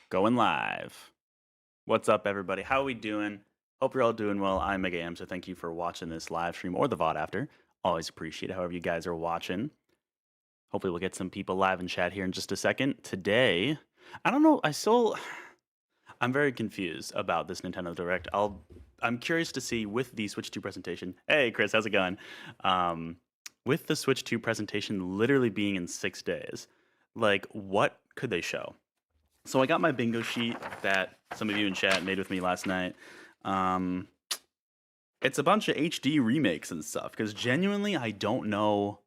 Going live. What's up, everybody? How are we doing? Hope you're all doing well. I'm MegaAmpster. Thank you for watching this live stream or the VOD after. Always appreciate it, however you guys are watching. Hopefully we'll get some people live in chat here in just a second. Today, I don't know, I'm very confused about this Nintendo Direct. I'm curious to see with the Switch 2 presentation. Hey, Chris, how's it going? With the Switch 2 presentation literally being in 6 days, like, what could they show? So I got my bingo sheet that some of you in chat made with me last night. It's a bunch of HD remakes and stuff, because genuinely I don't know,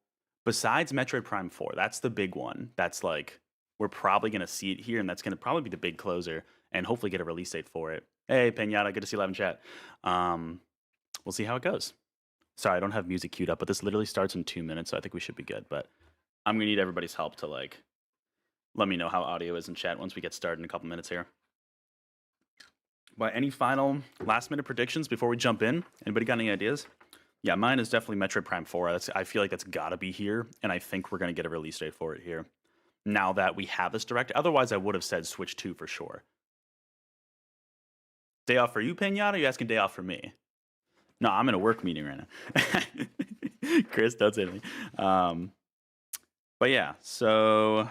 besides Metroid Prime 4, that's the big one. That's like, we're probably going to see it here, and that's going to probably be the big closer, and hopefully get a release date for it. Hey, Pinata, good to see you live in chat. We'll see how it goes. Sorry, I don't have music queued up, but this literally starts in 2 minutes, so I think we should be good. But I'm going to need everybody's help to, like, let me know how audio is in chat once we get started in a couple minutes here. But any final last-minute predictions before we jump in? Anybody got any ideas? Yeah, mine is definitely Metroid Prime 4. I feel like that's got to be here, and I think we're going to get a release date for it here. Now that we have this direct. Otherwise, I would have said Switch 2 for sure. Day off for you, Pinata? Or are you asking day off for me? No, I'm in a work meeting right now. Chris, don't say anything. But yeah, so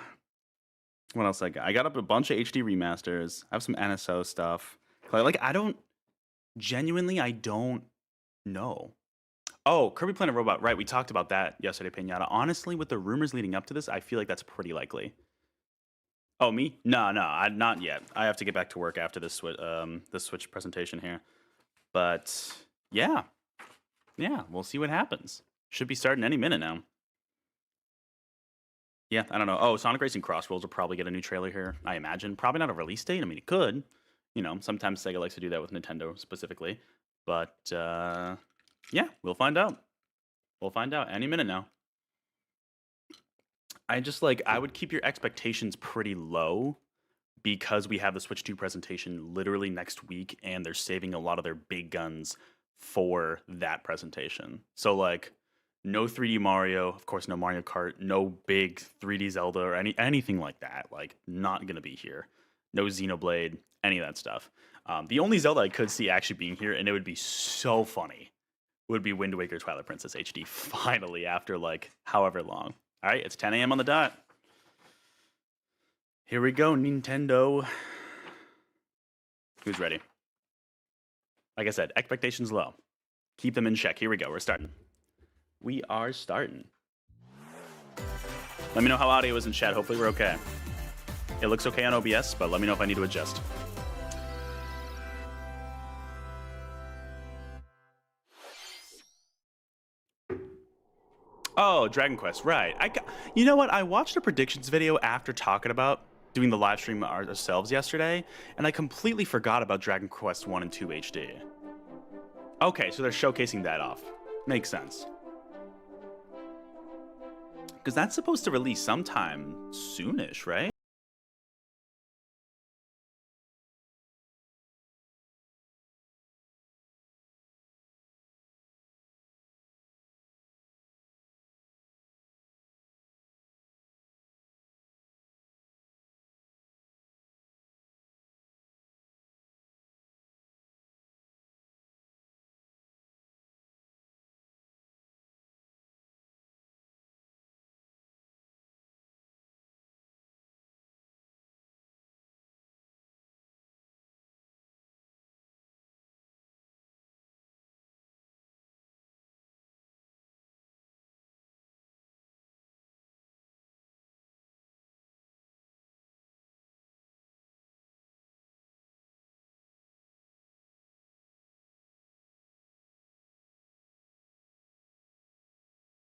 what else I got? I got up a bunch of HD remasters. I have some NSO stuff. Like, I don't know. Oh, Kirby Planet Robot, right, we talked about that yesterday, Pinata. Honestly, with the rumors leading up to this, I feel like that's pretty likely. Oh, me? No, not yet. I have to get back to work after this Switch presentation here. But yeah, we'll see what happens. Should be starting any minute now. Yeah, I don't know. Oh, Sonic Racing Crossroads will probably get a new trailer here, I imagine. Probably not a release date. I mean, it could. You know, sometimes Sega likes to do that with Nintendo specifically. But yeah, we'll find out. We'll find out any minute now. I would keep your expectations pretty low because we have the Switch 2 presentation literally next week, and they're saving a lot of their big guns for that presentation. So, like, no 3D Mario, of course, no Mario Kart, no big 3D Zelda or anything like that. Like, not going to be here. No Xenoblade, any of that stuff. The only Zelda I could see actually being here, and it would be so funny, would be Wind Waker Twilight Princess HD, finally, after, like, however long. All right, it's 10 a.m. on the dot. Here we go, Nintendo. Who's ready? Like I said, expectations low. Keep them in check. Here we go. We're starting. We are starting. Let me know how audio is in chat. Hopefully we're okay. It looks okay on OBS, but let me know if I need to adjust. Oh, Dragon Quest, right. You know what? I watched a predictions video after talking about doing the live stream ourselves yesterday, and I completely forgot about Dragon Quest 1 and 2 HD. Okay, so they're showcasing that off. Makes sense. Because that's supposed to release sometime soonish, right?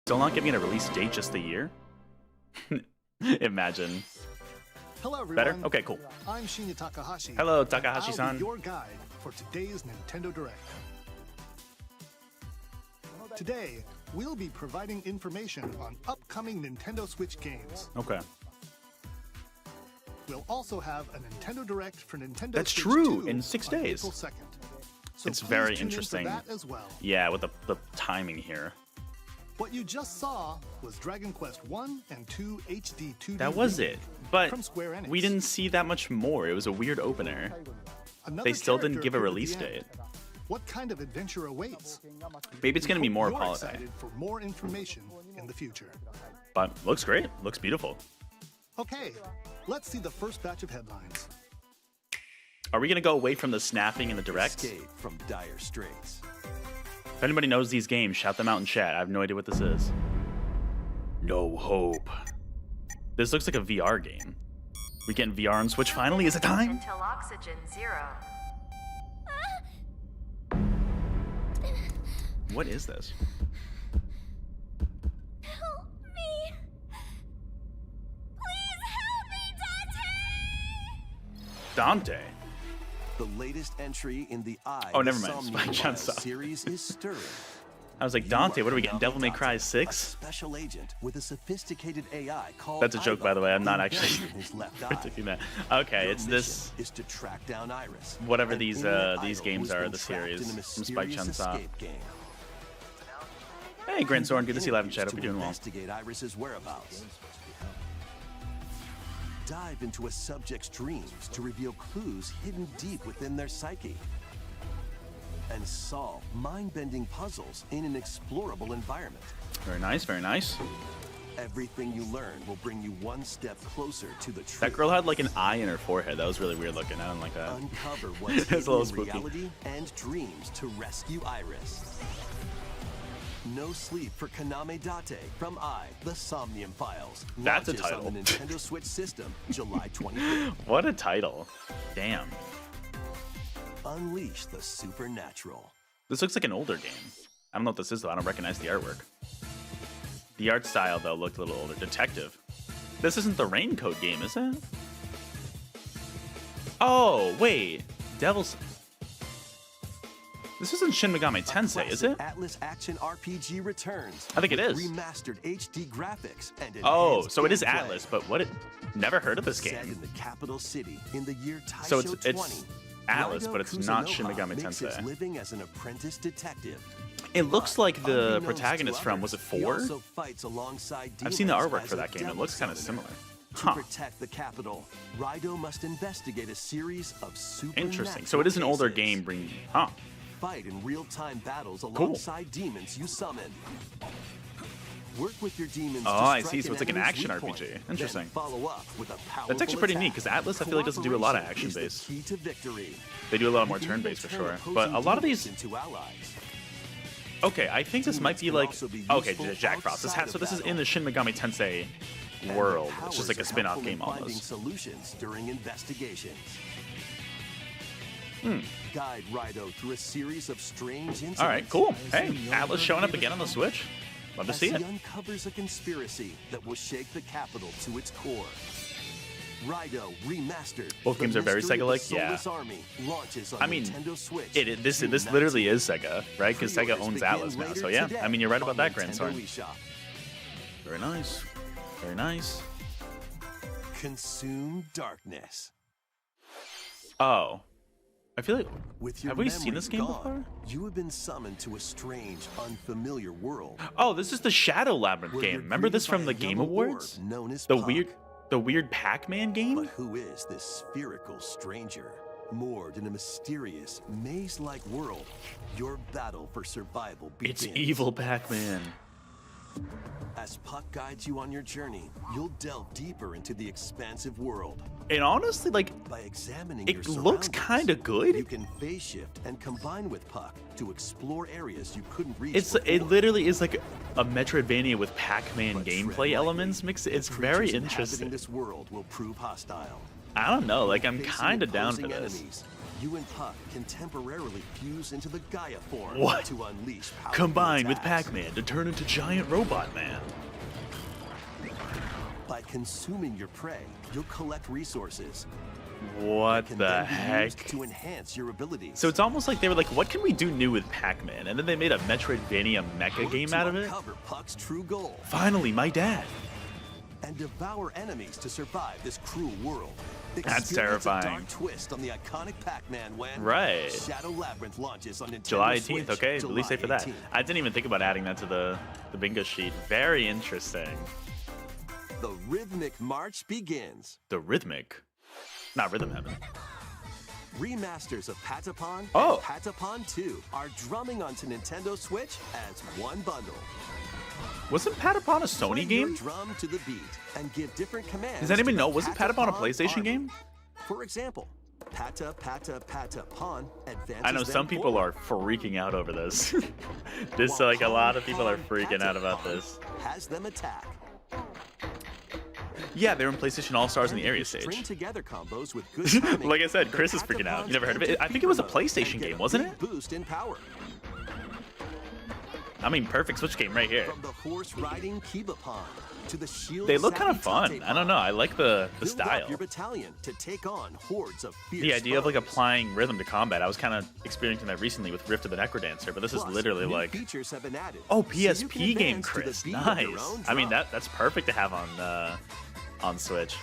Still not giving it a release date, just the year? Imagine. Hello, everyone. Better? Okay, cool. I'm Shinya Takahashi. Hello, Takahashi-san. I'll be your guide for today's Nintendo Direct. Today, we'll be providing information on upcoming Nintendo Switch games. Okay. We'll also have a Nintendo Direct for Nintendo That's Switch true, 2 in 6 on days. April 2nd. So It's please very tune in for interesting. that as well. Yeah, with the timing here. What you just saw was Dragon Quest 1 and 2 HD 2D. That was it. But from Square Enix. we didn't see that much more. It was a weird opener. Another They still didn't character give a appeared at release the end. date. What kind of adventure awaits? Maybe it's going to be more You're holiday. excited for more information in the future. But looks great. Looks beautiful. Okay, let's see the first batch of headlines. Are we going to go away from the snapping and the direct? Escape from dire straits. If anybody knows these games, shout them out in chat. I have no idea what this is. No hope. This looks like a VR game. We getting VR on Switch finally? Is it time? Until oxygen 0. What is this? Help me! Please help me, Dante! Dante. The latest entry in the Eye Oh, of never mind. Somnium Spike Chun Files Soft. series is stirring. I was like, You Dante, are what are we getting? Konami Devil May Dante, Cry a 6? special agent with a sophisticated AI called That's a joke, by the way. I'm not embedded actually in his left eye. predicting that. Okay, Your it's this. mission is to track down Iris, Whatever an these internet these idol games who's are, been the trapped series in a from Spike mysterious Chun Soft. escape game. Hey, Grand Soren, good to see you live in chat. Interviews Hope to you're doing well. investigate Iris's whereabouts. Dive into a subject's dreams to reveal clues hidden deep within their psyche. And solve mind-bending puzzles in an explorable environment. Very nice, very nice. Everything you learn will bring you one step closer to the truth. That girl had like an eye in her forehead. That was really weird looking. I don't like that. Uncover what's It's a little hidden in spooky. reality and dreams to rescue Iris. No Sleep for Kaname Date from The Somnium Files. That's a Launches title. on the Nintendo Switch system, July 25th. What a title. Damn. Unleash the supernatural. This looks like an older game. I don't know what this is though. I don't recognize the artwork. The art style though looked a little older. Detective. This isn't the Raincoat game, is it? Oh, wait. Devil's... This isn't Shin Megami Tensei, is it? Atlas Action RPG returns. I think it with is. Remastered HD graphics and Oh, enhanced so it is gameplay. Atlas, but what it... Never heard of this Set game. in the capital city in the year Taisho So it's 20. Atlas, Raido but it's not Shin Kusunoha Megami makes his Tensei. living as an apprentice detective. It looks like the Unbeknownst protagonist to from, was it others, he 4? also fights alongside I've seen the demons artwork as for a that game. It devil looks kind of summoner. similar. To Huh. protect the capital, Raido must investigate a series of supernatural Interesting. So it is an older cases. game bringing... Huh. Fight in real-time battles alongside demons you summon. Work with your demons Oh, to I strike see. So an it's like an enemy's action weak point, RPG. then Interesting. follow up with a powerful That's actually pretty neat, attack. 'cause Atlas, I feel like, doesn't do a lot of Cooperation is the action-based. key to victory. They do a lot more You can even turn-based for turn sure. opposing But a lot of demons these... into allies. Okay, I think this might be like... Demons can also be Okay, useful Jack Frost. outside So of this is battle. in the Shin Megami Tensei And world. their It's just like a powers are spin-off helpful in game finding almost. solutions during investigations. Guide Raido through a series of strange incidents. All right, cool. Hey, Atlas showing up again on the Switch. Love to As see he it. uncovers a conspiracy that will shake the capital to its core. Raido Remastered. Both The games are very Mystery of the Sega-like, yeah. Soulless Army launches on I mean, Nintendo Switch. This June literally 19th. is Sega, right? Because Sega Pre-orders owns begin Atlas now. later So yeah, today I mean, you're right on about that, Grand Nintendo Soren. eShop. Very nice. Very nice. Consume darkness. Oh. I feel like... With your Have we seen memory this game gone, before? You have been summoned to a strange, unfamiliar world. Oh, this is the Shadow Labyrinth where game. you're Remember this greeted from by the a Game yellow Awards? orb known as The Puck. weird Pac-Man But game? who is this spherical stranger? Moored in a mysterious, maze-like world, your battle for survival begins. It's evil Pac-Man. As Puck guides you on your journey, you'll delve deeper into the expansive world. And honestly, like, By examining It your looks surroundings, kinda good. You can phase shift and combine with Puck to explore areas you couldn't reach it before. literally is like a Metroidvania with Pac-Man But tread gameplay lightly. elements mixed. The It's very creatures inhabiting interesting. This world will prove hostile. I don't know, like, I'm Facing kind of down for opposing this. enemies, you and Puck can temporarily fuse into the Gaia form What? to unleash powerful Combined with attacks. Pac-Man to turn into Giant Robot Man. By consuming your prey, you'll collect resources. What Can the then be used heck? to enhance your abilities. So it's almost like they were like, what can we do new with Pac-Man? And then they made a Metroidvania mecha Work game to out of it. uncover Puck's true goal Finally, my dad. and devour enemies to survive this cruel world. That's Experience terrifying. A dark twist on the iconic Pac-Man when Right. Shadow Labyrinth launches on Nintendo July 18th, Switch, okay, July release date for that. 18th. I didn't even think about adding that to the bingo sheet. Very interesting. The rhythmic march begins. The rhythmic, not Rhythm Heaven. Remasters of Patapon and Oh. Patapon 2 are drumming onto Nintendo Switch as one bundle. Wasn't Patapon a Sony Play your game? drum to the beat and give different commands. Does anybody to know? the Wasn't Patapon a PlayStation army. game? For example, Patapon advances I know some them people forward. are freaking out over this. This While like a lot of Pon people are Pon freaking out about Patapon this. Has them attack. Yeah, they're in PlayStation All Stars in And the if area you string stage. together combos with good timing, Like I said, the Chris is freaking out. You never heard of it? Patapons I think it was a enter peak PlayStation mode and game, get a wasn't big it? Boost in power. I mean, perfect Switch game right here. From the horse riding Kibapon to the shield. They look kind of Sakitate fun. I don't know. I like the Build style. up your battalion to take on hordes of fierce The idea of like foes. applying rhythm to combat. I was kind of experiencing that recently with Rift of the Necrodancer, but this is Plus, literally new like, features have been added, oh, so you can PSP game, advance to the Chris. beat of your Nice. own I mean, drum. that's perfect to have on Switch.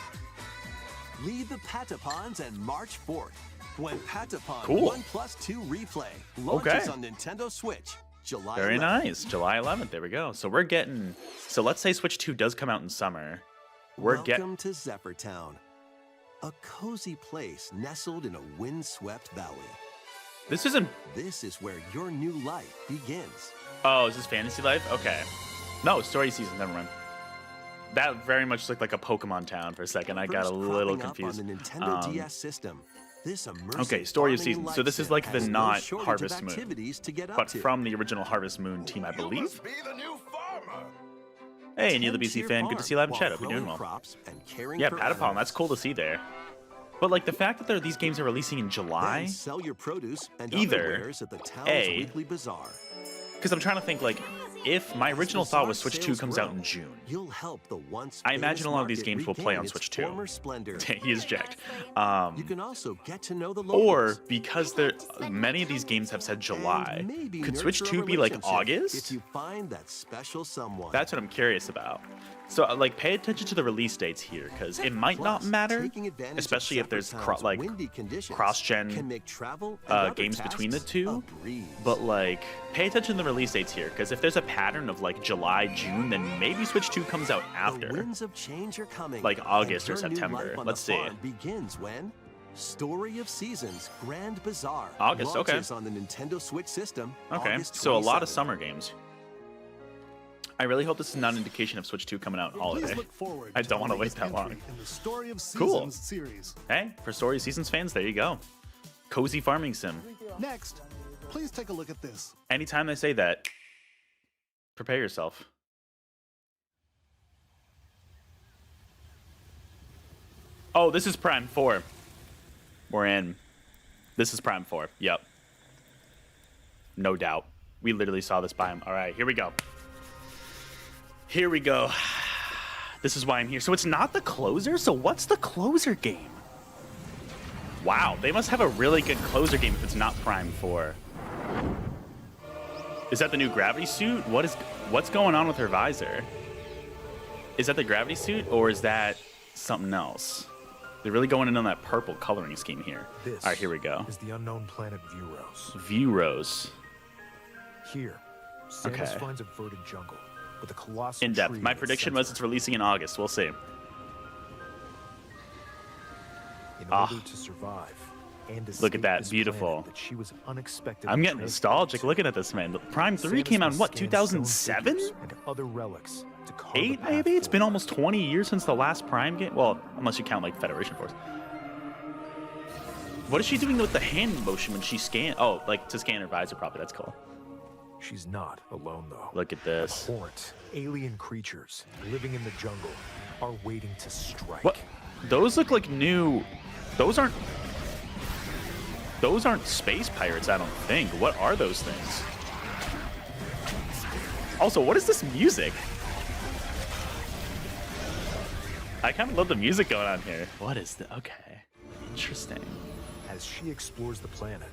Lead the Patapons and march forth when Patapon Cool. 1+2 Replay launches Okay. on Nintendo Switch July Very 11th. nice. July 11th. There we go. So we're getting. So let's say Switch 2 does come out in summer. We're getting. Welcome to Zephyr Town, a cozy place nestled in a windswept valley. This isn't. This is where your new life begins. Oh, is this Fantasy Life? Okay. No, Story Season. Never mind. That very much looked like a Pokemon town for a second. I got a First little cropping up confused. on the Nintendo DS system. This immersive Okay, Story of farming Seasons. So life this is sim like the has no not shortage of Harvest Moon, activities to get up but to. from the original Harvest Moon team, I believe. Be the new farmer. Hey, Neil the Tend to BC your fan. Good to farm see you live in while chat. Hope you're doing growing well. crops and caring Yeah, for Patapon. animals. That's cool to see there. But like the fact that these games are releasing in July, Then sell your produce and Either other wares at the town's A, weekly bazaar. because I'm trying to think like, if my original thought was Switch 2 comes out in June. You'll help the once I imagine famous a lot of these market games will play regain on its Switch 2. former splendor. He is jacked. You can also get to know the Or locals. because many of these games have said July, And maybe could Switch nurture a 2 be like relationship August? If you find that special someone. That's what I'm curious about. So like, pay attention to the release dates here, because it might not Plus, matter, taking advantage of especially if there's Zephyr Town's like windy conditions cross-gen, can make travel and other games between the tasks two. a breeze. But like, pay attention to the release dates here, because if there's a pattern of like July, June, then maybe Switch 2 comes out The after. winds of change are coming. Like and August or your new September. life on Let's the see. farm begins when Story of Seasons Grand Bazaar August, okay. launches on the Nintendo Switch system. Okay, August so a lot of 27th. summer games. I really hope this is not an indication of Switch 2 coming out Please holiday. look forward I to don't the want to wait latest that long. entry in the Story of Cool. Seasons series. Hey, for Story Seasons fans, there you go. Cozy farming sim. Next, please take a look at this. Anytime they say that, prepare yourself. Oh, this is Prime 4. We're in. This is Prime 4. Yep. No doubt. We literally saw this by him. All right, here we go. Here we go. This is why I'm here. So it's not the closer? So what's the closer game? Wow, they must have a really good closer game if it's not Prime 4. Is that the new gravity suit? What's going on with her visor? Is that the gravity suit or is that something else? They're really going in on that purple coloring scheme here. This All right, here we go. is the unknown planet Vuros. View Rose. Here, Samus Okay. finds a verdant jungle with a colossal In depth. tree My at its prediction was center. it's releasing in August. We'll see. In Ah. order to survive and Look at escape that, this beautiful. planet that she was unexpectedly I'm getting transported nostalgic to, looking at this, man. Prime 3 Samus came out in must what, scan stone 2007? figures and other relics to carve a 8 path maybe? It's been forward. almost 20 years since the last Prime game. Well, unless you count like Federation Force. What is she doing with the hand motion when she scans? Oh, like to scan her visor probably. That's cool. She's not alone though. Look at this. Abhorrent alien creatures living in the jungle are waiting to strike. What? Those look like new. Those aren't space pirates, I don't think. What are those things? Also, what is this music? I kind of love the music going on here. What is the... Okay. Interesting. As she explores the planet,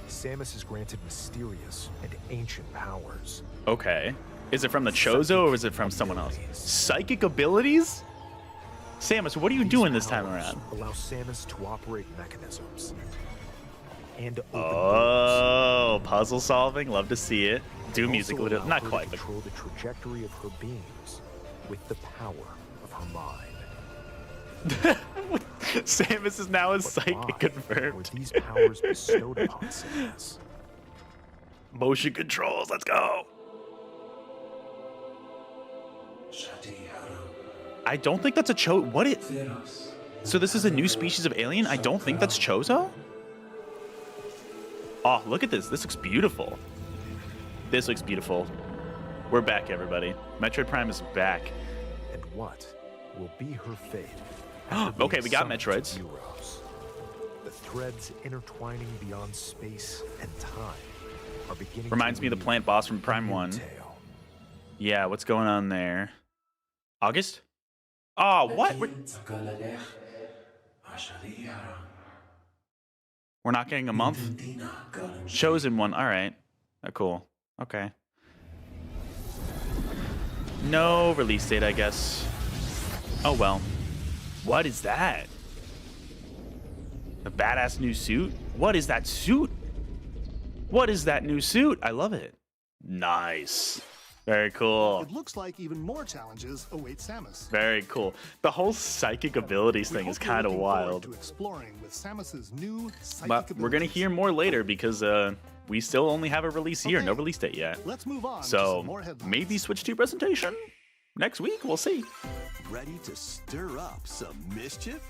Samus is granted mysterious and ancient powers. Okay. Is it from the Chozo or is it from someone else? Psychic abilities? Samus, what are you These doing this time powers around? Allow Samus to operate mechanisms and open Oh, puzzle solving. Love to see it. Do doors. music a Also little... allow Not her to quite, but... control the trajectory of her beams with the power of her mind. Samus is now a But psychic why were confirmed. these powers bestowed upon Samus? Motion controls, let's go. I don't think that's a what it. So this is a new species of alien? I don't think that's Chozo? Oh, look at this. This looks beautiful. This looks beautiful. We're back, everybody. Metroid Prime is back. And what will be her fate? after Okay, being we got summoned to Metroids. Euros? The threads intertwining beyond space and time are beginning Reminds to me of the weave plant boss from a Prime new 1. tale. Yeah, what's going on there? August? Oh, what? We're not getting a month? Chosen one. All right. Cool. Okay. No release date, I guess. Oh, well. What is that? A badass new suit? What is that suit? What is that new suit? I love it. Nice. Very cool. It looks like even more challenges await Samus. Very cool. The whole psychic abilities We thing is hope you're kind of looking forward wild. to exploring with Samus's new psychic But we're going to abilities. hear more later because we still only have a release here. No Okay. release date yet. Let's move on to So some more headlines. maybe Switch 2 presentation next week. We'll see. Ready to stir up some mischief?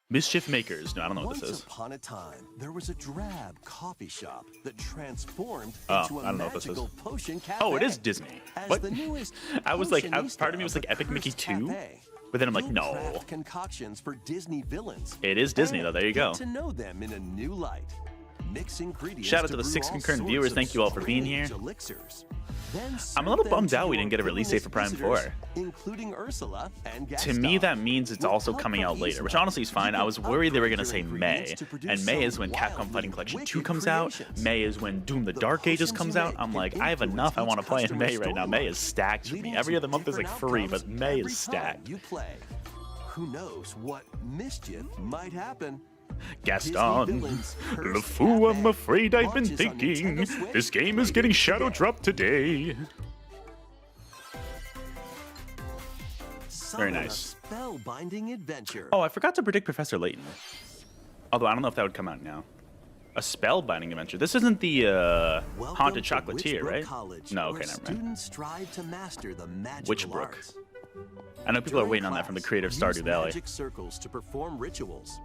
Mischief Makers. No, I don't know what Once this is. upon a time, there was a drab coffee shop that transformed Oh, into I a don't know what this is. magical potion cafe. Oh, it is Disney. As What? the newest I was like, potionista part of me was of like the Epic Mickey Cursed 2, Cafe. but then I'm like, You'll no. craft concoctions for Disney villains. It is Disney, and though. There you go. get to know them in a new light. Mix ingredients Shout out to the brew 6 all concurrent sorts viewers. of Thank you all for being strange here. Elixirs. Then I'm a little serve them bummed to out we your didn't get a release date for Prime villainous 4. visitors, including Ursula and To Gaston. me, that means it's With also help coming from out later, which Yzma, honestly is fine. you I can was worried they were going to upgrade say your May, ingredients to produce and May is some when Capcom wildly Fighting Collection 2 wicked comes out. creations. May is when Doom the The Dark Ages potions comes you out. make I'm can like, I have influence enough I want to each play in May customer's right now. May storyline, is stacked for me. leading Every to other month is like different free, but outcomes May every is time stacked. You play. Who knows what mischief might happen? Gaston, villains Cursed LeFou, I'm Cafe afraid I've been launches on thinking Nintendo Switch this game is getting shadow today. dropped today. Summon nice. A spellbinding adventure. Oh, I forgot to predict Professor Layton. Although I don't know if that would come out now. A spellbinding adventure. This isn't the Welcome Haunted to Chocolatier, Witchbrook right? College, No, where okay, never mind. Students strive to master the magical Witchbrook. arts. I know people are During waiting on that from the class, creator of use Stardew Valley. magic circles to perform rituals.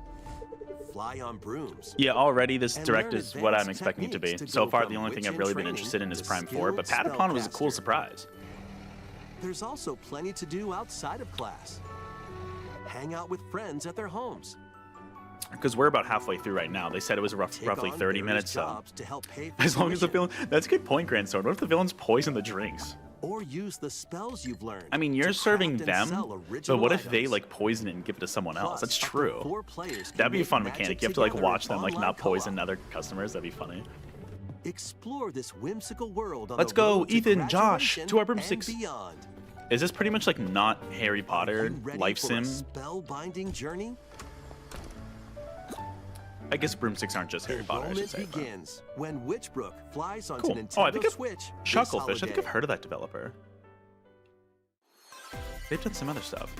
Fly on brooms. Yeah, already this And direct learn is what I'm advanced expecting it to be. techniques to So go far, from the only thing witch I've in really been training interested in is to Prime 4, but skilled Patapon was a cool spellcaster. surprise. There's also plenty to do outside of class. Hang out with friends at their homes. Because we're about halfway through right now. They said it was Take roughly on 30 various minutes, so jobs to help pay for as long as the tuition, villain... That's a good point, Grandsword. What if the villains poison the drinks? or use the spells you've learned. I mean, to you're craft serving and them, sell but original what if they, items. like, poison it and give it to someone else? Plus, That's up to true. 4 players can That'd be a make fun magic mechanic. You have to, like, together watch in them, like, online not poison co-op. other customers. That'd be funny. Explore this whimsical world on Let's the go, road to Ethan, Josh, graduation to our and broomsticks. beyond. Is this pretty much, like, not Harry Potter, You ready Life for Sim? a spellbinding journey? I guess broomsticks aren't just Harry Potter, I should Enrollment say. but- begins when Witchbrook flies onto Cool. Nintendo Oh, I think I've... Switch. this Chucklefish. I think I've holiday. heard of that developer. They've done some other stuff.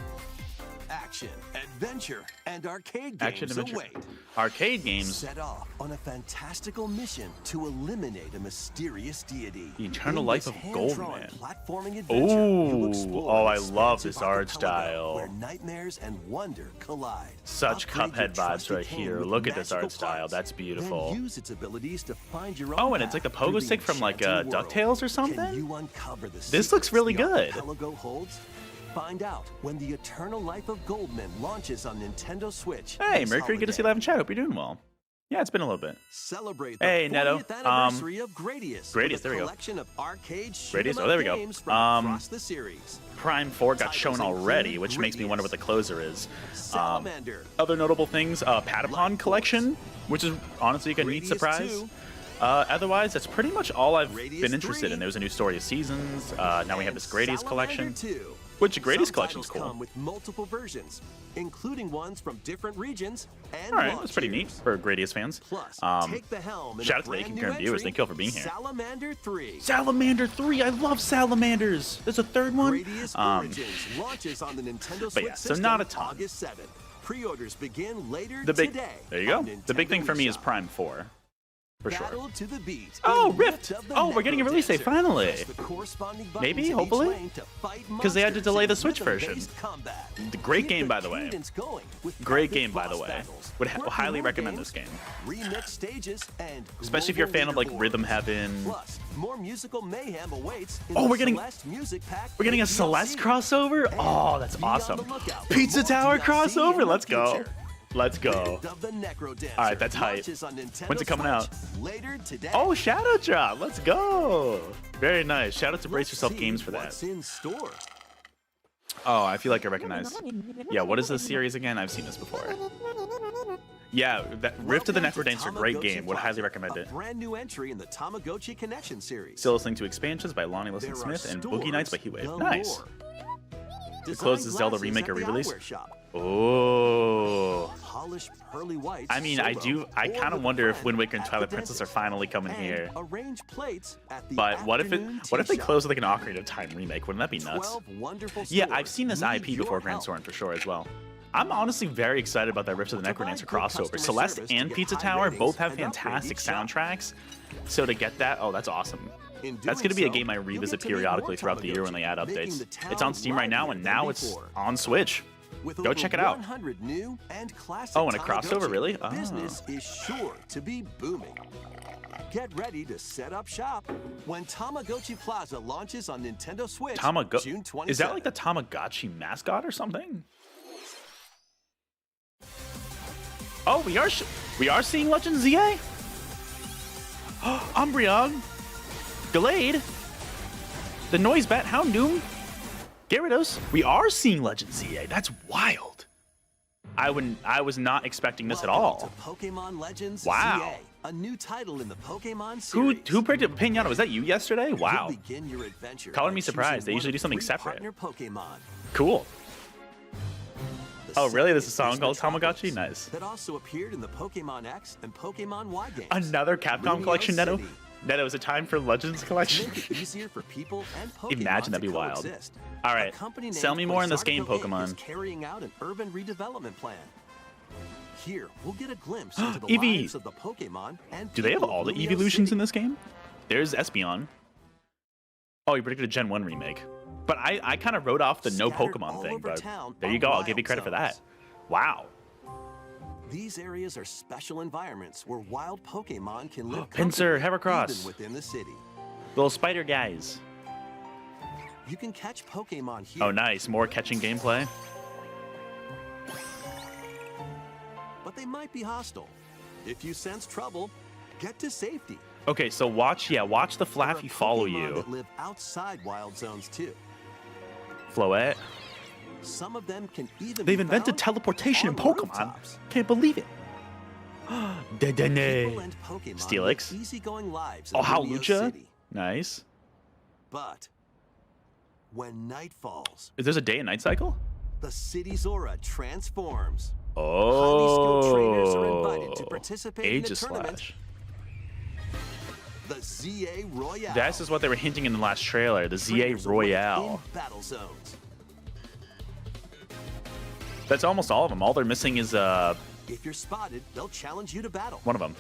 Action, adventure, and arcade games Action adventure. await. Arcade games. Set off on a fantastical mission to eliminate a mysterious deity. The Eternal In Life this of hand-drawn Goldman. Platforming adventure, you'll Ooh, explore oh, an I love expansive this art archipelago style. Where nightmares and wonder collide. Such Upgrade your Cuphead vibes trusted right cane here. with Look at this magical art style. parts. That's beautiful. Then use its abilities to find your own Oh, and it's like the path through pogo stick from, like, enchanting world. DuckTales or Can something? you uncover the This looks secrets really the good. archipelago holds? Find out when the Eternal Life of Goldman launches on Nintendo Switch. Hey, this Mercury, good to see you holiday. live in chat. Hope you're doing well. Yeah, it's been a little bit. Celebrate the Hey, Neto. 40th anniversary of Gradius. Gradius, with a there we go. collection of arcade Gradius, shoot-'em oh, there up we go. games from across the series. Prime 4 got Titles shown already, include which makes me wonder what the closer is. Salamander. Other notable things, Patapon Life collection, which is honestly a neat Gradius surprise. 2. Otherwise, that's pretty much all I've Gradius been interested 3. in. There was a new Story of Seasons. Now we have this Gradius Salamander collection. 2. Which the greatest Some collection's titles cool. come with multiple versions, including ones from different regions and All right, launch that's pretty neat years. for Gradius fans. Plus, take the helm in shout a out to the brand new concurrent viewers. entry, Thank you all for being here. Salamander 3. Salamander 3. I love salamanders. There's a third one. Gradius Origins launches on the Nintendo Switch yeah, so system not a ton. August 7th. Pre-orders begin later The big today. there you go. on The big Nintendo thing for me is eShop. Prime 4. For sure. Battle to the beat. Oh, in Rift! of the Oh, we're getting a release date, Necrodancer. finally. Press the corresponding Maybe, buttons in each hopefully? lane to fight 'Cause they had to monsters delay in the Switch rhythm-based version. combat. The great Keep game, the by the way. cadence going with Great epic game, by the boss way. battles, Would quirky highly war recommend games, this game. remix stages, and Especially if you're a fan of like global Rhythm leaderboards. Heaven. Plus, more musical mayhem awaits in Oh, the we're getting- Celeste music pack. We're getting a with Celeste DLC. crossover? And Oh, that's be on awesome. the lookout for Pizza more Tower DLC in crossover? the Let's go. future. Let's go. Rift of the Necrodancer All right, that's hype. launches on Nintendo When's it coming out? Switch later today. Oh, Shadow Drop. Let's go. Very nice. Shout out to Brace Let's Yourself see Games for that. what's in store. Oh, I feel like I recognize. Yeah, what is this series again? I've seen this before. Yeah, that Rift of the Welcome to Necrodancer, great Tamagotchi game. Would highly Plaza, recommend a it. brand new entry in the Tamagotchi Connection series. Still listening to expansions by Lonnie Listen There are Smith and Boogie Nights by stores Heatwave. galore. Nice. Design closes Zelda glasses remake at or the re-release? eyewear shop. Oh. Polished pearly whites. I mean, I kind of wonder if Wind Waker and Twilight Princess are finally coming here. Arrange plates at the But what if afternoon they tea close shop. with like an Ocarina of Time remake? Wouldn't that be nuts? 12 wonderful Yeah, stores I've seen this need IP before your Grand help. Soren for sure as well. I'm honestly very excited about that Rift of the Provide Necrodancer good crossover. customer Celeste service to and get Pizza high Tower ratings both have and upgrade fantastic each shop. soundtracks. So to get that, oh, that's awesome. In That's doing going to be a so, game I you'll revisit get to meet periodically more throughout the year when they add Tamagotchi, making updates. the town It's on Steam right now, and livelier now than it's before. on Switch. With Go over check it out. 100 new and classic Oh, and a crossover, Tamagotchi, really? Oh. Business is sure to be booming. Get ready to set up shop when Tamagotchi Plaza launches on Nintendo Switch June 27th. Is that like the Tamagotchi mascot or something? Oh, we are seeing Legend ZA. Umbreon, Delayed, the Noise Bat, Houndoom, Gyarados. We are seeing Legend ZA. That's wild. I was not expecting this at Welcome all. to Pokemon Legends Wow. ZA, a new title in the Pokemon Who series. predicted Pinata? Was that you yesterday? Wow. You'll begin your adventure Color by me surprised. choosing They one usually of do something 3 separate. partner Pokemon. Cool. The Oh, really? There's a second song is called Metropolis Tamagotchi? Nice. That also appeared in the Pokemon X and Pokemon Y games. Another Capcom Lumiose collection, Neto? City. Neto, is it time for Legends collection? Make it easier for people and Pokemon Imagine that'd to be wild. coexist. All A right, company sell named me more in this Quasarco game, Inc. Pokemon. is carrying out an urban redevelopment plan. Here, we'll get a glimpse into the Eevee. lives of the Pokemon and Do they have people all the of Lumiose evolutions City. in this game? There's Espeon. Oh, you predicted a Gen 1 remake. But I kind of wrote off the no Scattered Pokemon all thing, over but town there you are go. I'll wild give you credit for that. zones. Wow. These areas are special environments where wild Pokemon can live Pinsir, comfortably Heracross. even within the city. Little spider guys. You can catch Pokemon here. Oh, nice. More catching gameplay. But they might be hostile. If you sense trouble, get to safety. Okay, so watch the There are Flaffy follow Pokemon you. that live outside wild zones too. Floette. Some of them can even They've be invented found teleportation in on the Pokemon. rooftops. Can't believe it. People Dedenne. and Pokemon Steelix. live easygoing lives in Oh, Lumiose Hawlucha. City. Nice. But when night falls, Is there a day and night cycle? the city's aura transforms. Oh. Highly skilled trainers are invited to participate in a Aegis tournament. Slash. The ZA Royale. This is what they were hinting in the last trailer, the ZA Trainers await Royale. in battle zones. That's almost all of them. All they're missing is If you're spotted, they'll challenge you to battle. one of them.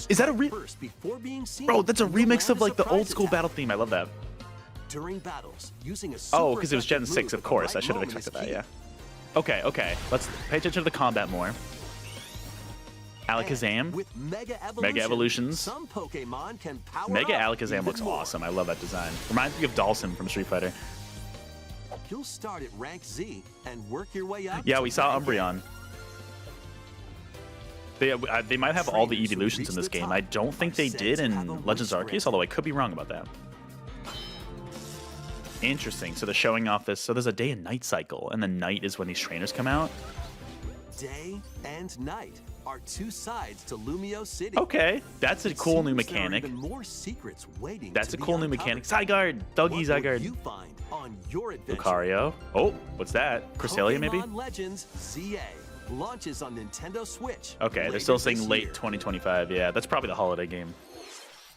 Is that a First, before being seen, Bro, that's a and you'll remix land of a like the old surprise school attack. battle theme. I love that. During battles, using a Oh, super because it was Gen effective 6, move of at the course. I right should have moment is expected that, key. yeah. Okay. Let's pay attention to the combat more. And Alakazam. with Mega Mega Evolutions. some Pokemon can power Mega up Alakazam even looks more. awesome. I love that design. Reminds me of Dhalsim from Street Fighter. You'll start at rank Z and work your way up. Yeah, to we saw rank A. Umbreon. They might have all the Trainers who evolutions in reach this the game. top I don't think are they said did to have in a Legends weak Arceus, grip. although I could be wrong about that. Interesting. So they're showing off this. So there's a day and night cycle, and the night is when these trainers come out. Day and night are two sides to Lumio City. Okay, that's a It cool new seems there are mechanic. even more secrets waiting That's to a be cool new uncovered. mechanic. Zygarde, Dougie What will Zygarde. you find on your adventure? Lucario. Oh, what's that? Cresselia, maybe? Pokemon Legends ZA launches on Nintendo Switch. Okay, they're later still this saying late year. 2025. Yeah, that's probably the holiday game.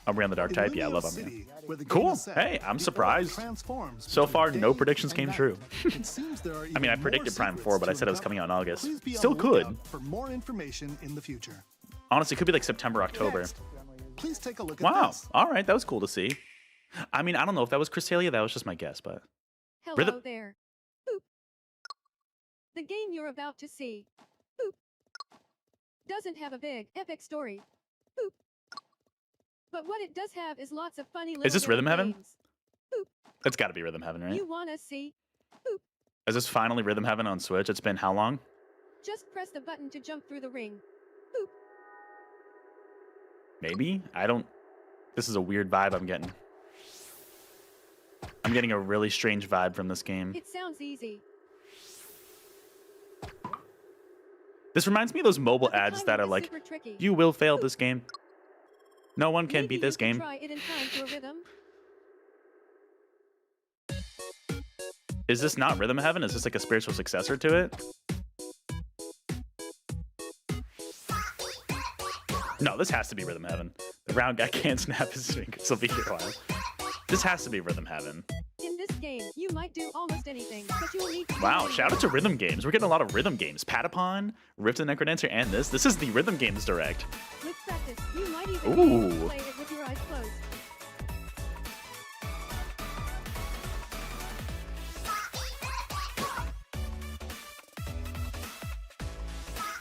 Umbreon the Dark In type. Yeah, I Lumio love Umbreon. City, where the Cool. game is set, Hey, I'm the surprised. Earth transforms So between far, no day predictions and came night. true. It seems there are I mean, I even predicted more Prime secrets 4, but I to said it was uncover. coming out in August. Please be on Still the could. lookout for more information in the future. Honestly, it could be like September, October. Next, please take a look at Wow. this. All right, that was cool to see. I mean, I don't know if that was Cresselia. That was just my guess, but Hello Rhythm- there. Boop. The game you're about to see. Boop. Doesn't have a big, epic story. Boop. But what it does have is lots of funny little this Rhythm Heaven? games. it's got to be Rhythm Heaven, right? You wanna see? Is this finally Rhythm Heaven on Switch? It's been how long? Just press the button to jump through the ring. Maybe? I don't... This is a weird vibe I'm getting. I'm getting a really strange vibe from this game. It sounds easy. This reminds me of those mobile but the ads timing that are is like, super tricky. you will fail this game. No one can Maybe beat this you could game. Try it in time to a rhythm. Is this not Rhythm Heaven? Is this like a spiritual successor to it? No, this has to be Rhythm Heaven. The round guy can't snap his fingers. He'll be here a while. This has to be Rhythm Heaven. In this game, you might do almost anything, but you will need to Wow, do shout out to Rhythm Games. We're getting a lot of Rhythm Games. Patapon, Rift and Necrodancer, and this. This is the Rhythm Games Direct. With practice, you might even be able Ooh. to play it with your eyes closed.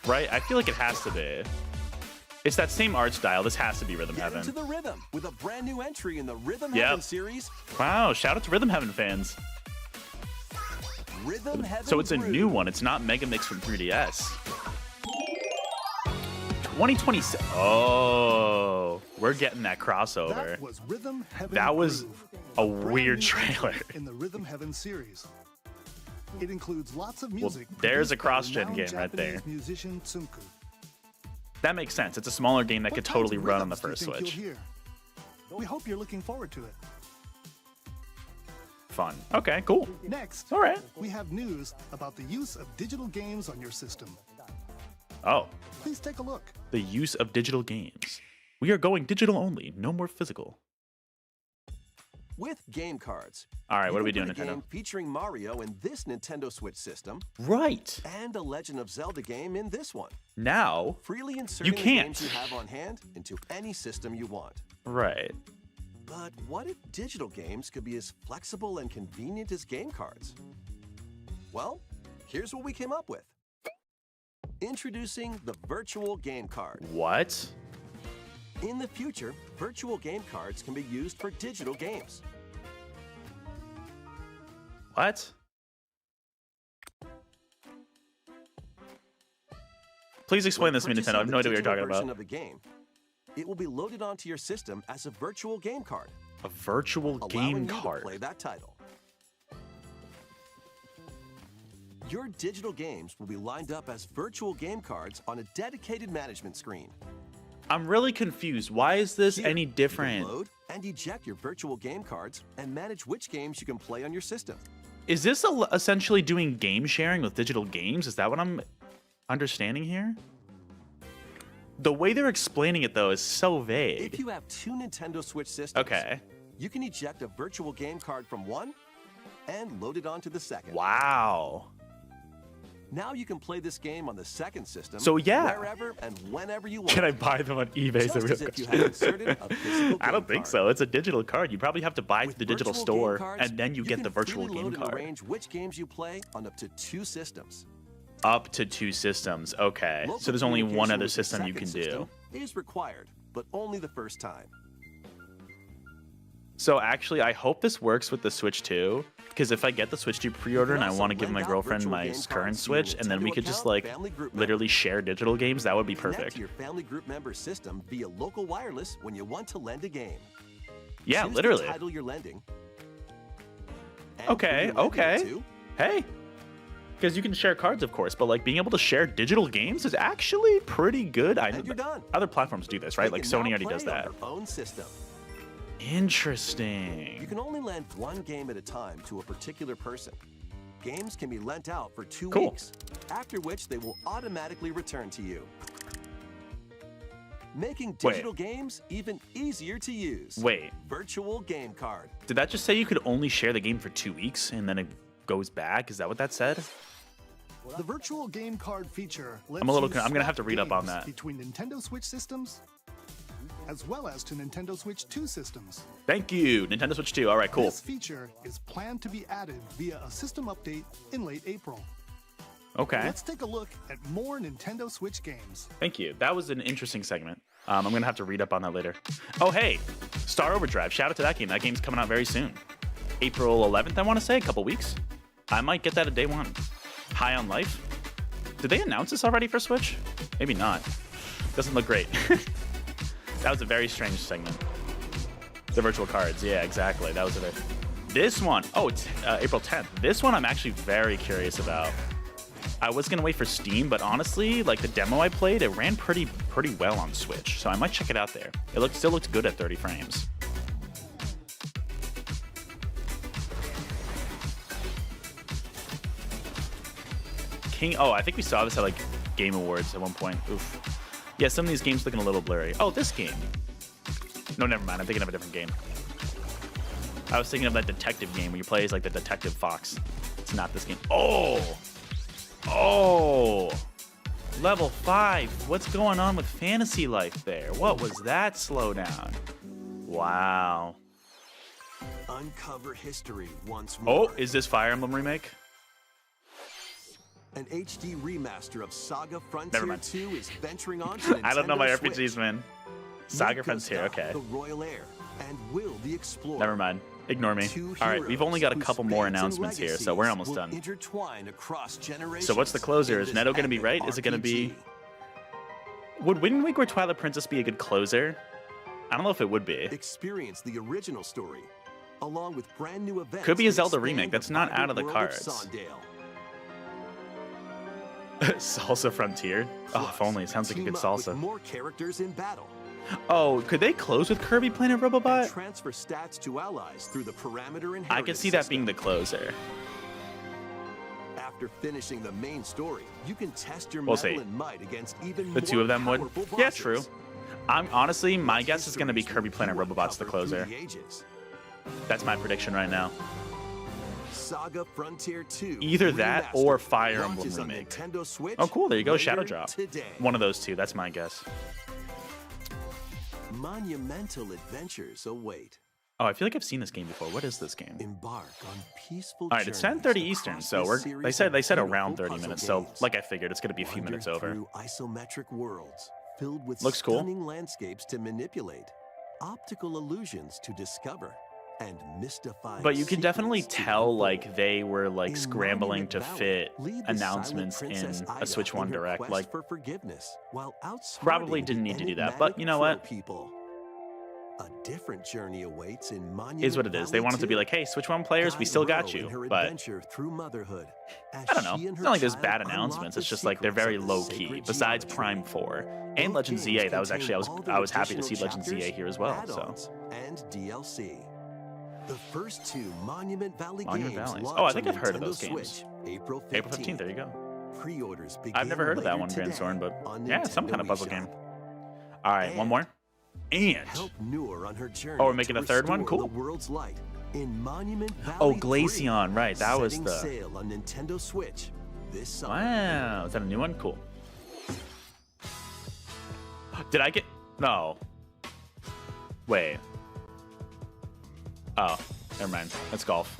Right? I feel like it has to be. It's that same art style. This has to be Rhythm Get into Heaven. the rhythm with a brand new entry in the Rhythm Yep. Heaven series. Wow, shout out to Rhythm Heaven fans. Rhythm Heaven So it's a Groove. new one. It's not Mega Mix from 3DS. 2026. Oh, we're getting that crossover. That was Rhythm Heaven. That was Groove, a brand weird new trailer. entry in the Rhythm Heaven series. It includes lots of music. there's a produced by cross-gen renowned game right there. Japanese musician Tsunku. That makes sense. It's a smaller game that What could kinds totally of run on the rhythms first do you think Switch. you'll hear? We hope you're looking forward to it. Fun. Okay, cool. Next, All right. we have news about the use of digital games on your system. Oh, Please take a look. the use of digital games. We are going digital only, no more physical. With game cards. All right, you what are we can doing, play a Nintendo? game featuring Mario in this Nintendo Switch system Right. and a Legend of Zelda game in this one. Now, Freely inserting the can't. games you have on hand into any system you want. right. But what if digital games could be as flexible and convenient as game cards? Well, here's what we came up with. Introducing the virtual game card. What? In the future, virtual game cards can be used for digital games. What? Please explain When this to me, purchasing Nintendo. I have the no idea what you're digital talking version about. of the game, it will be loaded onto your system as a virtual game card, A virtual allowing game you to card. play that title. Your digital games will be lined up as virtual game cards on a dedicated management screen. I'm really confused. Why is this Here, any you can different? load and eject your virtual game cards and manage which games you can play on your system. Is this essentially doing game sharing with digital games? Is that what I'm understanding here? The way they're explaining it, though, is so If vague. you have two Nintendo Switch systems, Okay. you can eject a virtual game card from one and load it onto the second. Wow. Now you can play this game on the second system, So, yeah. wherever and whenever you want. Can I buy them on eBay? Is Just the real as if you question. had inserted a physical I game don't think card. so. It's a digital card. You probably have to buy it With to the digital virtual game store, cards, and then you get can the virtual freely game load and card. arrange which games you play on up to two systems. Up to two systems. Okay. Local So there's only one communication other with the system you second can do. system is required, but only the first time. So actually, I hope this works with the Switch 2, because if I get the Switch 2 pre-order and I also want to give lend my out girlfriend virtual my game current cards to your Switch, and then we Nintendo could just account, like family group literally members. share digital games, that would be Connect perfect. to your family group member system via local wireless when you want to lend a game. Yeah, Choose literally. the title you're lending. And Okay, who you're lending it okay. to, Hey, because you can share cards, of course, but like being able to share digital games is actually pretty good. I know And you're done. other platforms do this, right? They Like can Sony now already play does on that. their own system. Interesting. You can only lend one game at a time to a particular person. Games can be lent out for 2 Cool. weeks, after which they will automatically return to you. Making digital games even easier to use. Wait, Virtual game card. did that just say you could only share the game for 2 weeks and then it goes back? Is that what that said? The virtual game card feature lets I'm a little you I'm gonna have to swap read up on games that. between Nintendo Switch systems as well as to Nintendo Switch 2 systems. Thank you, Nintendo Switch 2. All right, cool. This feature is planned to be added via a system update in late April. Okay. Let's take a look at more Nintendo Switch games. Thank you. That was an interesting segment. I'm going to have to read up on that later. Oh, hey, Star Overdrive. Shout out to that game. That game's coming out very soon. April 11th, I want to say, a couple weeks. I might get that at day one. High on Life. Did they announce this already for Switch? Maybe not. Doesn't look great. That was a very strange segment. The virtual cards. Yeah, exactly. That was it. This one, oh, it's April 10th. This one I'm actually very curious about. I was gonna wait for Steam, but honestly, like the demo I played, it ran pretty well on Switch, so I might check it out there. It still looks good at 30 frames. Oh, I think we saw this at like Game Awards at one point. Oof. Yeah, some of these games looking a little blurry. Oh, this game. No, never mind. I'm thinking of a different game. I was thinking of that detective game where you play as like the detective fox. It's not this game. Oh, level 5. What's going on with Fantasy Life there? What was that slowdown? Wow. Uncover history once more. Oh, is this Fire Emblem remake? An HD remaster of Saga Never Frontier mind. 2 is venturing on to I don't know my Nintendo RPGs, Switch. man. Saga Meet Frontier, Gustav, okay. The Royal Heir, and Will the Explorer. Never mind. Ignore me. Two All right, we've only got a heroes couple whose more fates and announcements here, so we're legacies almost will done. intertwine across generations So what's the closer? in Is this Neto gonna be epic right? Is it gonna be... RPG. Would Wind Waker Twilight Princess be a good closer? I don't know if it would be. Experience the original story, along with brand new events. Could be a that Zelda expand remake. the That's not out of the vibrant world cards. Sondale. Salsa Frontier? Oh, if only. It sounds like a Team good up with salsa. more characters in battle. Oh, could they close with Kirby Planet And Robobot? transfer stats to allies through the parameter inheritance I could see that system. being the closer. After finishing the main story, you can test your We'll mettle see. and might against even The more two of them would. powerful Yeah, bosses. true. I'm honestly, my guess is Histories going to be will Kirby Planet you Robobot's the uncover through closer. the ages. That's my prediction right now. Saga Frontier 2. Either that or Remastered Fire Emblem launches on remake. Nintendo Switch Oh, cool. There you go. later Shadow Drop. Today. One of those two. That's my guess. Monumental adventures await. Oh, I feel like I've seen this game before. What is this game? Embark on peaceful. All right, it's journeys 10:30 Eastern, across so this we're series they said of around beautiful 30 puzzle minutes. So, games. like I figured, it's going to be a few Wander minutes over. through isometric worlds filled with Looks cool. stunning landscapes to manipulate, optical illusions to discover, and mystifying. But you can definitely secrets to tell unfold. like they were like In scrambling Monument to Valley, fit lead the announcements silent in Princess a Ida Switch in 1 her Direct. quest Like for forgiveness, while probably outsmarting didn't the need to do that, but you know enigmatic what? Crow People. A different journey awaits in Monument Is what it is. They Valley wanted to be 2. like, hey, Switch 1 players, we Guide still got Ro in you. her But adventure through motherhood, as I don't know. she and It's her not like there's child bad unlock announcements. the It's just like they're secrets very of the low key. sacred Besides geometry. Prime 4 and Both Legend games ZA, that was contain actually all the I was happy to see additional Legend ZA chapters, here as well. So add-ons, and DLC. The first two Monument Valley Monument games Valleys. launch Oh, I think on I've heard of Nintendo those games. Switch, April 15th. April 15th, there you go. Pre-orders begin I've never heard of that later one, Grand today Soren, but on yeah, some Nintendo kind of puzzle eShop. game. All right, one And more. And help Noor on her journey. Oh, we're making to a third one? restore Cool. The world's light in Monument Oh, Valley Glaceon, 3, right, that was setting the- sail on Nintendo Switch this summer. wow, is that a new one? Cool. Did I get no? Wait. Oh, never mind. That's golf.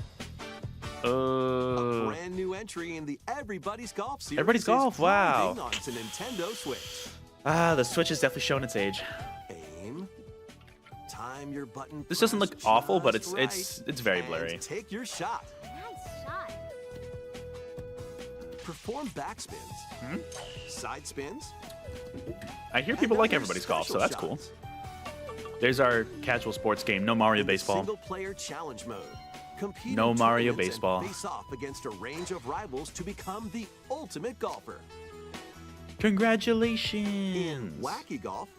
Brand new entry in the Everybody's Golf series. Everybody's is Golf, wow. driving onto Nintendo Switch. The Switch is definitely showing its age. Aim. Time your button. This doesn't press look awful, but just it's very and blurry. Take your shot. Nice shot. Perform backspins, side spins. I hear and people like other Everybody's Golf, so special that's cool. shots. There's our casual sports game. No Mario In the Baseball. Single-player challenge mode. Compete No in Mario tournaments and Baseball. face off against a range of rivals to become the ultimate golfer. In Congratulations. wacky golf,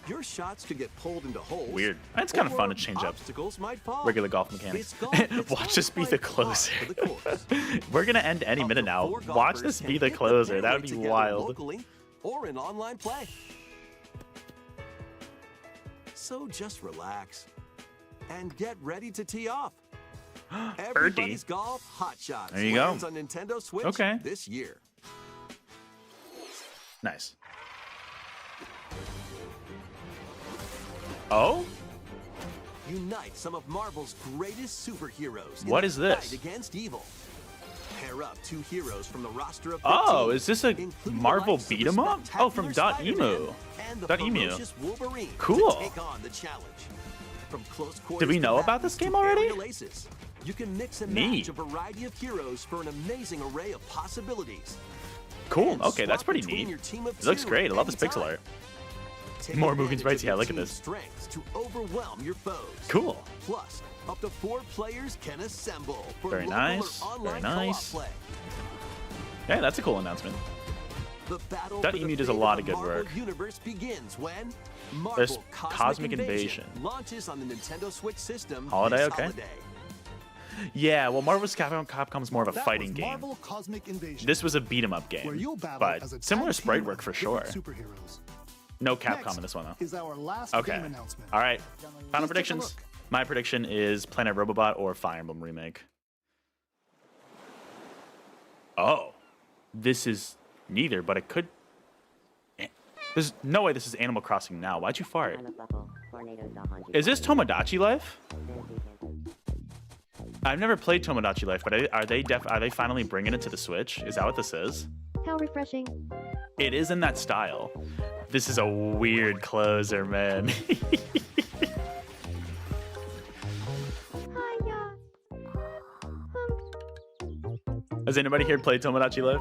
your shots could get pulled into holes. Weird. It's kind of fun to or change up obstacles might fall. regular golf mechanics. This golf, it's Watch not this be quite the par closer. for the course. We're gonna end any Up minute to now. 4 Watch golfers this can be the hit closer. That fairway would be together wild. locally or in online play. So just relax and get ready to tee off. Everybody's Golf Hot Shots There you go. lands on Nintendo Switch Okay. this year. Nice. Oh? Unite some of Marvel's greatest superheroes. What in is a this? fight against evil. Pair up 2 heroes from the roster of 15, Oh, is this a including the Marvel likes of the beat 'em up? Oh, from spectacular Dot Emu. Spider-Man and the Dot Emu. ferocious Wolverine Cool. to take on the challenge. From close Did we quarters know to about this battles game to already? aerial aces, you can mix and Neat. match a variety of heroes for an amazing array of possibilities. Cool. And Okay, that's swap pretty between neat. your team of It looks 2 great. I love this anytime. pixel art. Take More moving advantage sprites. of Yeah, your look at team's this. strengths to overwhelm your foes. Cool. Plus, up to 4 players can assemble for Very local nice, or very online nice. co-op play. Yeah, that's a cool announcement. The battle Dot for the Emu does a fate lot of of the good Marvel work. Universe begins when There's Marvel Cosmic Invasion. launches on the Nintendo Switch system Holiday, this okay. holiday. Yeah, well, Marvel's Capcom's more of a That fighting was game. Marvel Cosmic Invasion, This was a beat 'em up where game, you'll battle but as a similar tag sprite team work of for sure. different superheroes. No Capcom Next in this one though. is our last Okay. game announcement. All right. Final Please take a predictions. look. My prediction is Planet Robobot or Fire Emblem Remake. Oh, this is neither, but it could. There's no way this is Animal Crossing now. Why'd you fart? Is this Tomodachi Life? I've never played Tomodachi Life, but are they finally bringing it to the Switch? Is that what this is? How refreshing. It is in that style. This is a weird closer, man. Hiya. Has anybody here played Tomodachi Life?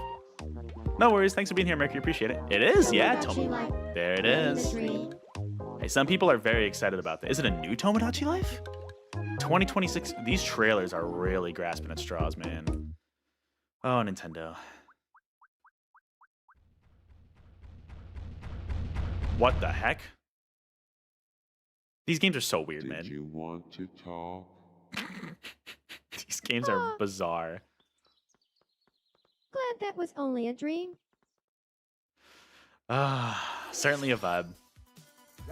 No worries. Thanks for being here, Mercury. Appreciate it. It is, yeah. Tomodachi Life. There it Living the is. dream. Hey, some people are very excited about that. Is it a new Tomodachi Life? 2026. These trailers are really grasping at straws, man. Oh, Nintendo. What the heck? These games are so weird, Did man. you want to talk? These games are bizarre. Glad that was only a dream. Certainly a vibe.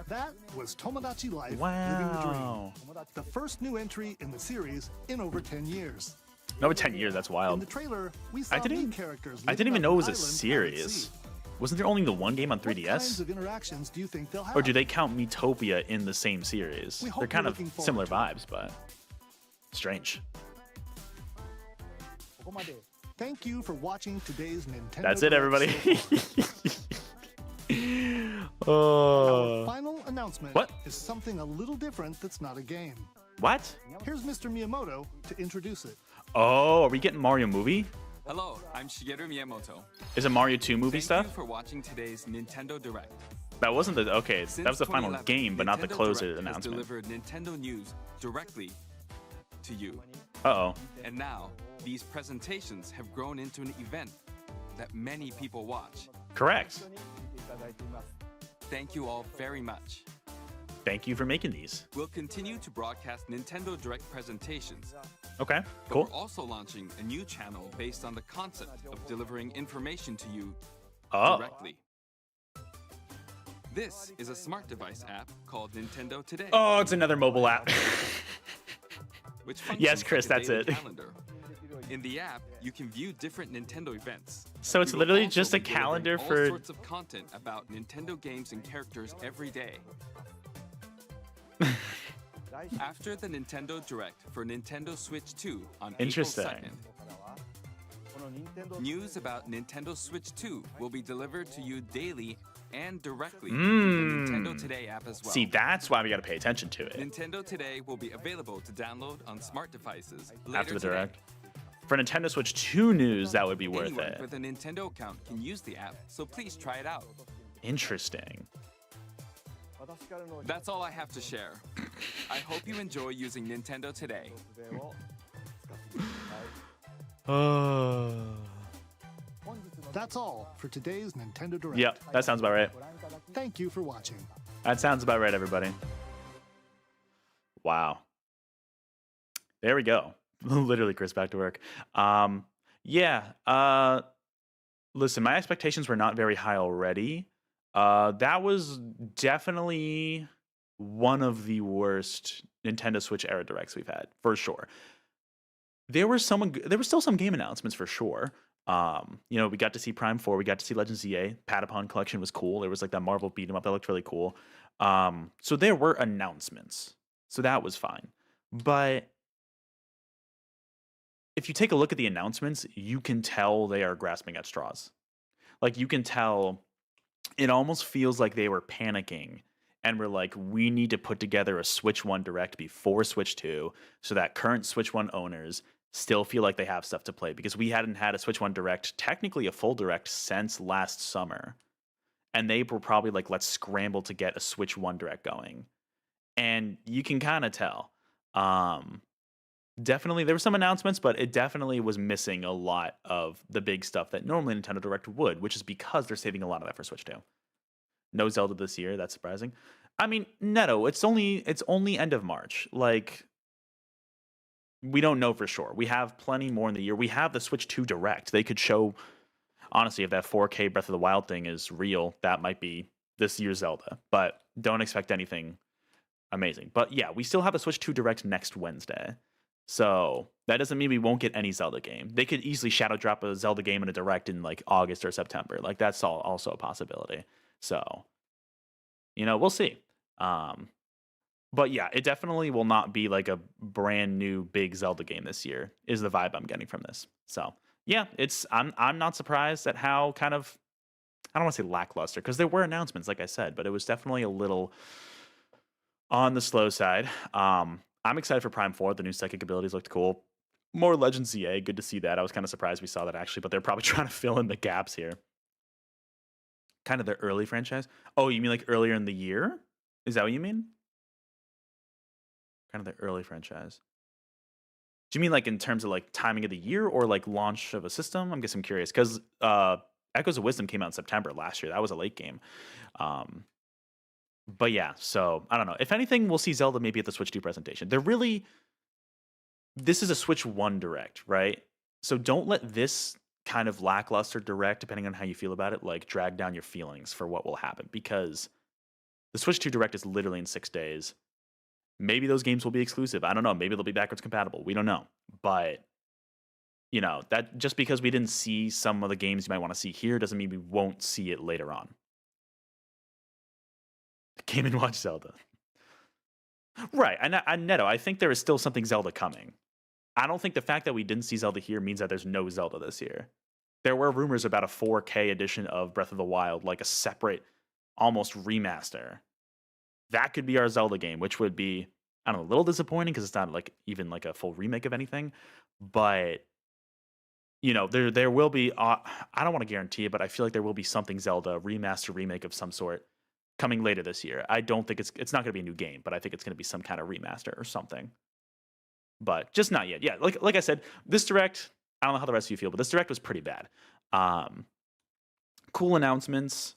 That was Tomodachi Life Living the Wow. Dream, the first new entry in the series in over 10 years. Over 10 years, that's In wild. the trailer, we saw didn't new even- characters. I didn't living even know it was on a an island out at series. sea. Wasn't there only the one game on What kinds 3DS? of interactions do you think they'll have? Or do they count Metopia in the same series? We hope They're kind you're of looking forward similar to it. vibes, but strange. Thank you for watching today's Nintendo. That's it, Direct everybody. so far. Our Oh. final announcement What? is something a little different that's not a game. What? Here's Mr. Miyamoto to introduce it. Oh, are we getting Mario movie? Hello, I'm Shigeru Miyamoto. Is it Mario 2 movie Thank stuff? you for watching today's Nintendo Direct. That wasn't the okay. Since That was the final 2011, game, but not the Nintendo closer Direct has announcement. delivered Nintendo news directly to you. Uh oh. And now, these presentations have grown into an event that many people watch. Correct. Thank you all very much. Thank you for making these. We'll continue to broadcast Nintendo Direct presentations, Okay. but Cool. we're also launching a new channel based on the concept of delivering information to you Oh. directly. This is a smart device app called Nintendo Today. Oh, it's another mobile app. Which functions Yes, Chris, like a that's daily it. calendar. In the app, you can view different Nintendo events. So it's We will literally also just a be delivering calendar all for- sorts of content about Nintendo games and characters every day. After the Nintendo Direct for Nintendo Switch 2 on Interesting. April 2nd, news about Nintendo Switch 2 will be delivered to you daily and directly through the Nintendo Today app as well. See, that's why we got to pay attention to it Nintendo Today will be available to download on smart devices later after the today. direct. For Nintendo Switch 2 news, that would be worth Anyone it. with a Nintendo account can use the app, so please try it out. Interesting. That's all I have to share. I hope you enjoy using Nintendo Today. That's all for today's Nintendo Direct. Yep, that sounds about right. Thank you for watching. That sounds about right, everybody. Wow. There we go. Literally, Chris, back to work. Yeah. Listen, my expectations were not very high already. That was definitely one of the worst Nintendo Switch era directs we've had, for sure. There were still some game announcements for sure. We got to see Prime 4, we got to see Legends ZA, Patapon Collection was cool. There was like that Marvel beat 'em up that looked really cool. So there were announcements. So that was fine. But if you take a look at the announcements, you can tell they are grasping at straws. Like you can tell it almost feels like they were panicking and were like, we need to put together a Switch 1 Direct before Switch 2 so that current Switch 1 owners still feel like they have stuff to play, because we hadn't had a Switch 1 Direct, technically a full Direct, since last summer. And they were probably like, let's scramble to get a Switch 1 Direct going. And you can kind of tell. Definitely, there were some announcements, but it definitely was missing a lot of the big stuff that normally Nintendo Direct would, which is because they're saving a lot of that for Switch 2. No Zelda this year, that's surprising. I mean, Neto, it's only end of March. Like, we don't know for sure. We have plenty more in the year. We have the Switch 2 Direct. They could show, honestly, if that 4K Breath of the Wild thing is real, that might be this year's Zelda. But don't expect anything amazing. But yeah, we still have a Switch 2 Direct next Wednesday. So that doesn't mean we won't get any Zelda game. They could easily shadow drop a Zelda game in a Direct in like August or September. Like that's also a possibility. So, we'll see. But yeah, it definitely will not be like a brand new big Zelda game this year, is the vibe I'm getting from this. So yeah, I'm not surprised at how kind of, I don't want to say lackluster, because there were announcements, like I said, but it was definitely a little on the slow side. I'm excited for Prime 4. The new psychic abilities looked cool. More Legends ZA, good to see that. I was kind of surprised we saw that actually, but they're probably trying to fill in the gaps here. Kind of the early franchise. Oh, you mean like earlier in the year? Is that what you mean? Kind of the early franchise. Do you mean like in terms of like timing of the year or like launch of a system? I'm guessing I'm curious because Echoes of Wisdom came out in September last year. That was a late game. But yeah, so I don't know. If anything, we'll see Zelda maybe at the Switch 2 presentation. This is a Switch 1 Direct, right? So don't let this kind of lackluster Direct, depending on how you feel about it, like drag down your feelings for what will happen, because the Switch 2 Direct is literally in 6 days. Maybe those games will be exclusive. I don't know. Maybe they'll be backwards compatible. We don't know. But, that just because we didn't see some of the games you might want to see here doesn't mean we won't see it later on. Game and watch Zelda. Right. And Neto, I think there is still something Zelda coming. I don't think the fact that we didn't see Zelda here means that there's no Zelda this year. There were rumors about a 4K edition of Breath of the Wild, like a separate, almost remaster. That could be our Zelda game, which would be, I don't know, a little disappointing because it's not like even like a full remake of anything. But, there will be, I don't want to guarantee it, but I feel like there will be something Zelda, remaster, remake of some sort coming later this year. I don't think it's not going to be a new game, but I think it's going to be some kind of remaster or something. But just not yet. Yeah, like I said, this Direct, I don't know how the rest of you feel, but this Direct was pretty bad. Cool announcements.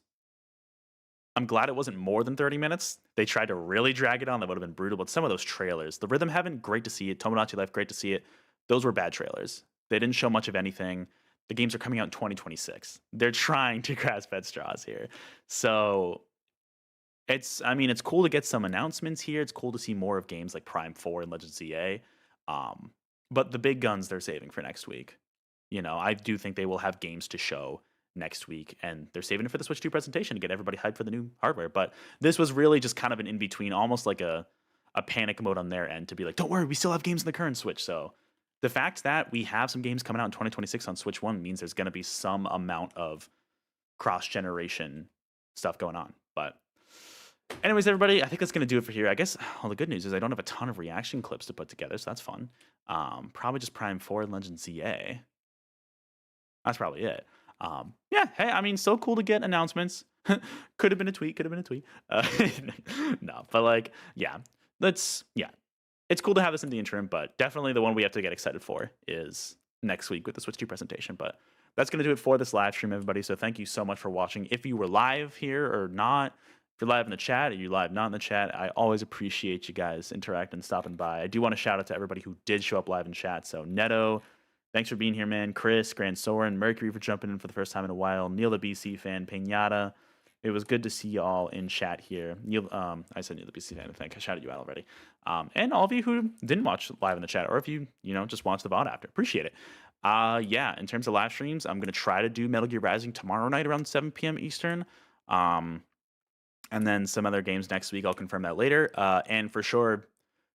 I'm glad it wasn't more than 30 minutes. They tried to really drag it on. That would have been brutal. But some of those trailers, the Rhythm Heaven, great to see it. Tomodachi Life, great to see it. Those were bad trailers. They didn't show much of anything. The games are coming out in 2026. They're trying to grasp at straws here. So it's cool to get some announcements here. It's cool to see more of games like Prime 4 and Legends ZA. But the big guns they're saving for next week. I do think they will have games to show next week, and they're saving it for the Switch 2 presentation to get everybody hyped for the new hardware. But this was really just kind of an in-between, almost like a panic mode on their end to be like, don't worry, we still have games in the current Switch. So the fact that we have some games coming out in 2026 on Switch 1 means there's going to be some amount of cross-generation stuff going on. But anyways, everybody, I think that's going to do it for here. I guess all the good news is I don't have a ton of reaction clips to put together, so that's fun. Probably just Prime 4 and Legends ZA. That's probably it. Yeah, hey, so cool to get announcements. Could have been a tweet. No, but yeah, it's cool to have this in the interim, but definitely the one we have to get excited for is next week with the Switch 2 presentation. But that's going to do it for this live stream, everybody. So thank you so much for watching. If you were live here or not, if you're live in the chat or you're live not in the chat, I always appreciate you guys interacting and stopping by. I do want to shout out to everybody who did show up live in chat. So Neto, thanks for being here, man. Chris, Grand Soren, Mercury for jumping in for the first time in a while. Neil the BC fan, Pinata. It was good to see you all in chat here. Neil, I said Neil the BC fan, I think I shouted you out already. And all of you who didn't watch live in the chat, or if you just watched the VOD after, appreciate it. Yeah, in terms of live streams, I'm gonna try to do Metal Gear Rising tomorrow night around 7 p.m. Eastern. And then some other games next week. I'll confirm that later. And for sure,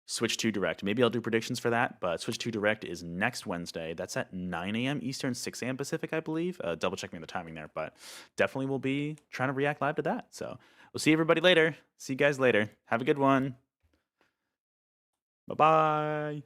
Switch 2 Direct. Maybe I'll do predictions for that, but Switch 2 Direct is next Wednesday. That's at 9 a.m. Eastern, 6 a.m. Pacific, I believe. Double check me on the timing there, but definitely will be trying to react live to that. So we'll see everybody later. See you guys later. Have a good one. Bye-bye.